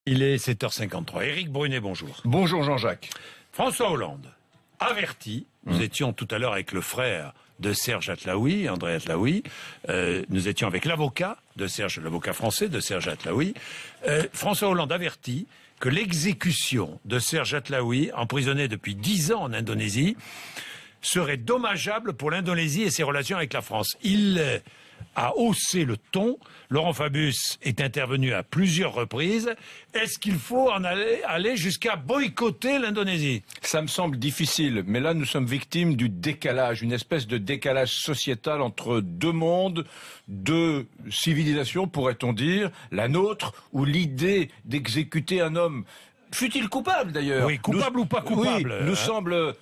Il est 7h53. Éric Brunet, bonjour. Bonjour Jean-Jacques. François Hollande, averti, nous étions tout à l'heure avec le frère de Serge Atlaoui, André Atlaoui, nous étions avec l'avocat de Serge, l'avocat français de Serge Atlaoui. François Hollande avertit que l'exécution de Serge Atlaoui, emprisonné depuis 10 ans en Indonésie, serait dommageable pour l'Indonésie et ses relations avec la France. Il a haussé le ton. Laurent Fabius est intervenu à plusieurs reprises. Est-ce qu'il faut en aller jusqu'à boycotter l'Indonésie? Ça me semble difficile, mais là nous sommes victimes du décalage, une espèce de décalage sociétal entre deux mondes, deux civilisations, pourrait-on dire, la nôtre, ou l'idée d'exécuter un homme, fut-il coupable d'ailleurs? Oui, coupable ou pas coupable. Oui, nous semble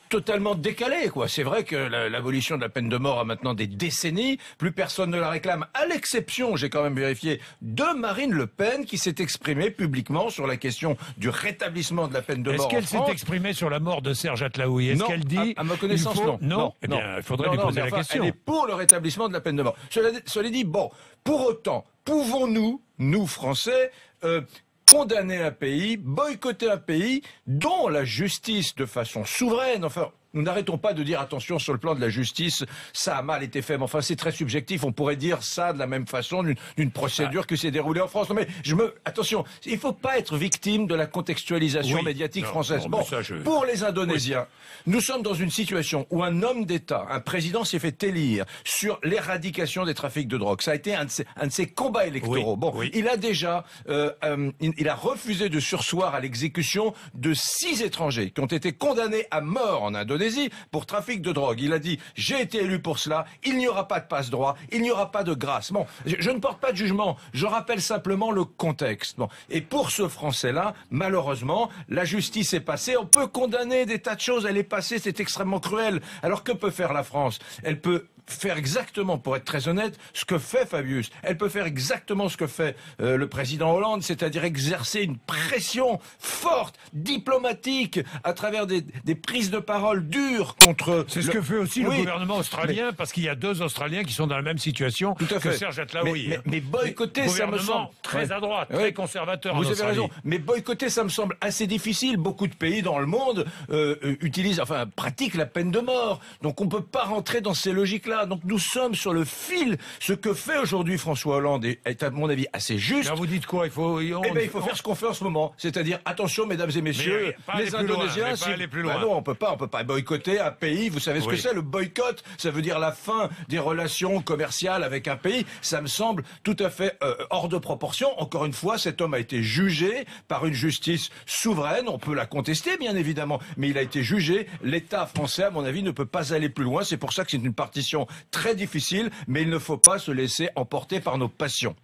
totalement décalé, quoi. C'est vrai que l'abolition de la peine de mort a maintenant des décennies, plus personne ne la réclame, à l'exception, j'ai quand même vérifié, de Marine Le Pen, qui s'est exprimée publiquement sur la question du rétablissement de la peine de mort en France. Est-ce qu'elle s'est exprimée sur la mort de Serge Atlaoui? Est-ce qu'elle dit... à ma connaissance, non. Non. Eh bien, il faudrait lui poser la question. Elle est pour le rétablissement de la peine de mort. Cela dit, bon, pour autant, pouvons-nous, nous Français, condamner un pays, boycotter un pays dont la justice, de façon souveraine, enfin, nous n'arrêtons pas de dire attention sur le plan de la justice, ça a mal été fait, mais enfin c'est très subjectif, on pourrait dire ça de la même façon d'une procédure qui s'est déroulée en France. Non mais attention, il faut pas être victime de la contextualisation médiatique française. Pour les Indonésiens, nous sommes dans une situation où un homme d'État, un président s'est fait élire sur l'éradication des trafics de drogue. Ça a été un de ses combats électoraux. Il a déjà, il a refusé de surseoir à l'exécution de 6 étrangers qui ont été condamnés à mort en Indonésie pour trafic de drogue. Il a dit, j'ai été élu pour cela, il n'y aura pas de passe-droit, il n'y aura pas de grâce. Bon, je ne porte pas de jugement, je rappelle simplement le contexte. Bon. Et pour ce Français-là, malheureusement, la justice est passée, on peut condamner des tas de choses, elle est passée, c'est extrêmement cruel. Alors que peut faire la France? Elle peut faire exactement, pour être très honnête, ce que fait Fabius. Elle peut faire exactement ce que fait le président Hollande, c'est-à-dire exercer une pression forte, diplomatique, à travers des prises de parole dures contre... C'est ce que fait aussi le gouvernement australien, parce qu'il y a 2 Australiens qui sont dans la même situation que Serge Atlaoui. Mais boycotter, ça me semble... très à droite, très conservateur. Vous avez raison, mais boycotter, ça me semble assez difficile. Beaucoup de pays dans le monde pratiquent la peine de mort. Donc on peut pas rentrer dans ces logiques-là. Donc nous sommes sur le fil. Ce que fait aujourd'hui François Hollande est à mon avis assez juste. Alors vous dites quoi? Il faut faire ce qu'on fait en ce moment. C'est-à-dire, attention mesdames et messieurs, les Indonésiens, non, on peut pas boycotter un pays. Vous savez ce que c'est, le boycott? Ça veut dire la fin des relations commerciales avec un pays. Ça me semble tout à fait hors de proportion. Encore une fois, cet homme a été jugé par une justice souveraine. On peut la contester, bien évidemment, mais il a été jugé. L'État français, à mon avis, ne peut pas aller plus loin. C'est pour ça que c'est une partition très difficile, mais il ne faut pas se laisser emporter par nos passions.